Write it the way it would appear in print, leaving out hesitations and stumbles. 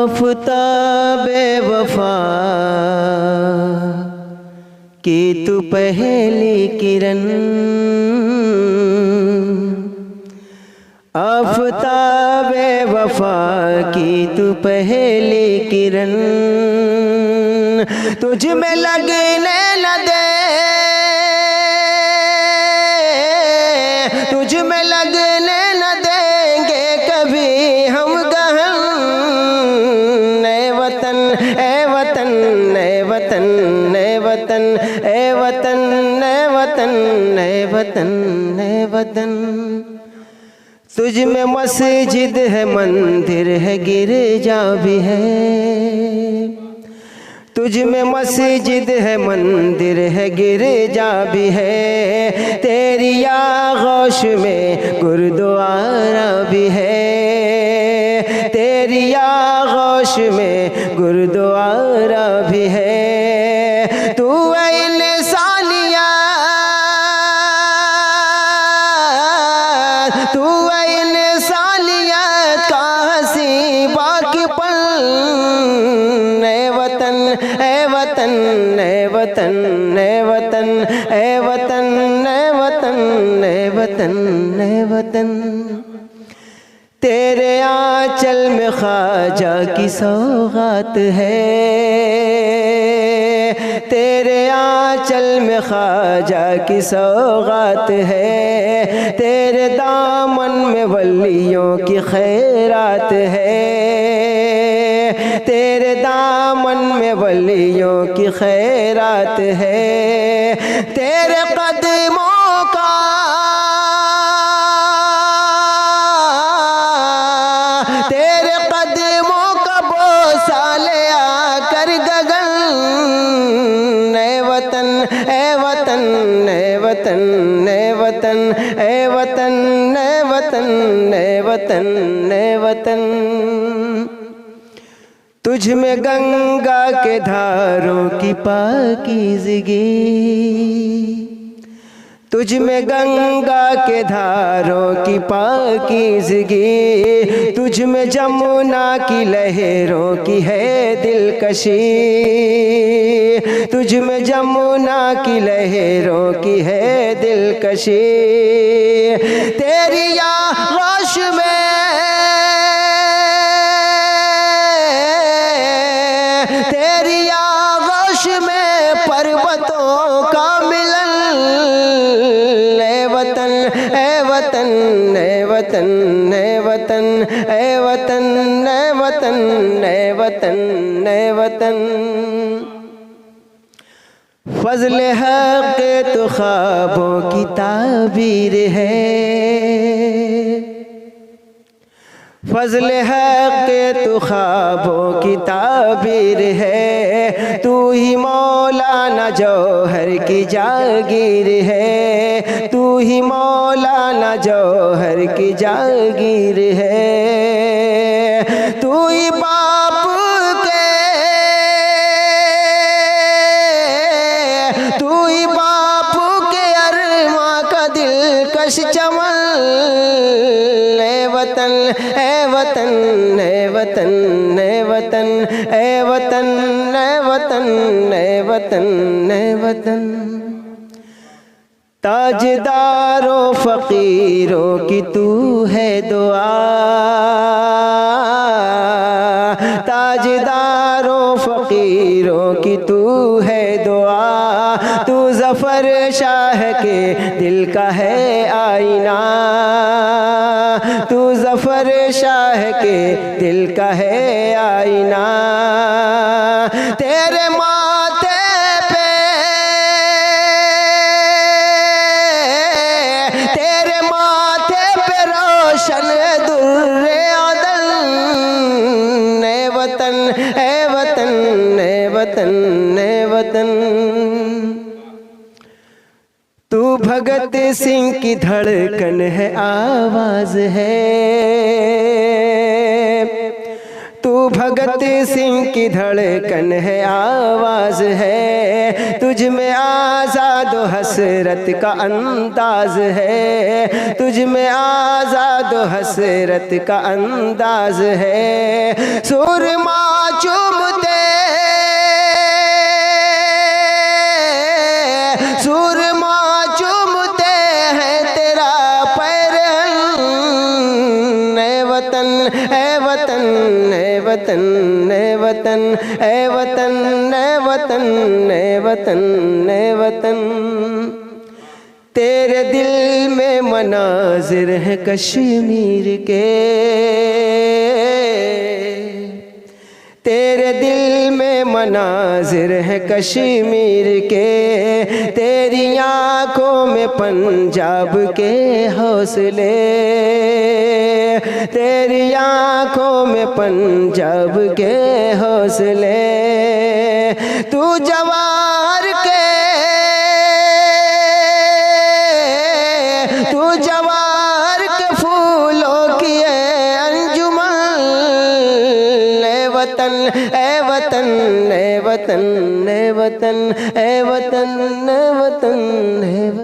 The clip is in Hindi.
आफ़ताबे वफ़ा की तू पहली किरण, आफ़ताबे वफ़ा की तू पहली किरण, तुझ में लगने न दे, तुझ में लगने न देंगे कभी हम गहन। ए वतन ए वतन ए वतन ए वतन ए वतन ए वतन ए वतन ए वतन, तुझ में मस्जिद है, मंदिर है, गिरजा भी है। तुझ में मस्जिद है, मंदिर है, गिरजा भी है। तेरी आगोश में गुरुद्वारा भी है। तेरी आगोश में गुरुद्वारा भी है। तू इंसानियत, तू इंसानियत का हंसी बाकी पल। ए वतन ए वतन ए वतन ए वतन ए वतन ए वतन ए वतन ए वतन, तेरे आंचल में ख्वाजा की सौगात है। तेरे आंचल में ख्वाजा की सौगात है। तेरे दामन में वलियों की खैरात है। तेरे दामन में वलियों की खैरात है। तेरे कदमों का, तेरे कदमों का बोसा ले आकर गगन। ए वतन ए वतन ए वतन ए वतन ए वतन ए वतन ए वतन ए वतन, तुझ में गंगा के धारों की पाकीज़गी, तुझ में गंगा के धारों की पाकीज़गी, तुझ में जमुना की लहरों की है दिलकशी। तुझ में जमुना की लहरों की है दिलकशी। तेरी आगोश में, तेरी आगोश में पर्वतों का मिलन। ए वतन ए वतन ए वतन ए वतन ए वतन ए वतन ए वतन ए वतन, फज़ल हक़ तो ख्वाबों की ताबीर है। फज़ल हक़ तो ख्वाबों की ताबीर है। तू ही मौलाना जौहर की जागीर है। तू ही मौलाना जौहर की जागीर है। तू ही बाप के, तू ही बाप के अरमा का दिलकश चमन। ए वतन ए वतन ए वतन ए वतन ए वतन ए वतन ए वतन ए वतन, ताजदारों फ़कीरों की तू है दुआ। ताजदारों फ़कीरों की तू है दुआ। तू ज़फ़र शाह के दिल का है आईना। तू ज़फ़र शाह के दिल का है आईना। तेरे माथे पे, तेरे माथे पे रोशन दुर्रे अदल। ए वतन ए वतन ए वतन ए वतन, तू भगत सिंह की धड़कन है, आवाज़ है। तू भगत सिंह की धड़कन है, आवाज़ है, तुझ में आज़ाद हसरत का अंदाज है, तुझ में आज़ाद हसरत का अंदाज है। सुरमा चूमते, सुरमा चूमते हैं तेरा पैरहन, ए वतन ए वतन ए वतन ए वतन ए वतन ए वतन ए वतन ए वतन। तेरे दिल में मनाजिर है कश्मीर के, तेरे दिल में मनाजिर है कश्मीर के, तेरी आँखों में पंजाब के हौसले, तेरी आँखों में पंजाब के हौसले। तू जवार के, तू जवार के फूलों की अंजुमन, ए वतन ए वतन ए वतन ए वतन ए वतन ए वतन ए वतन।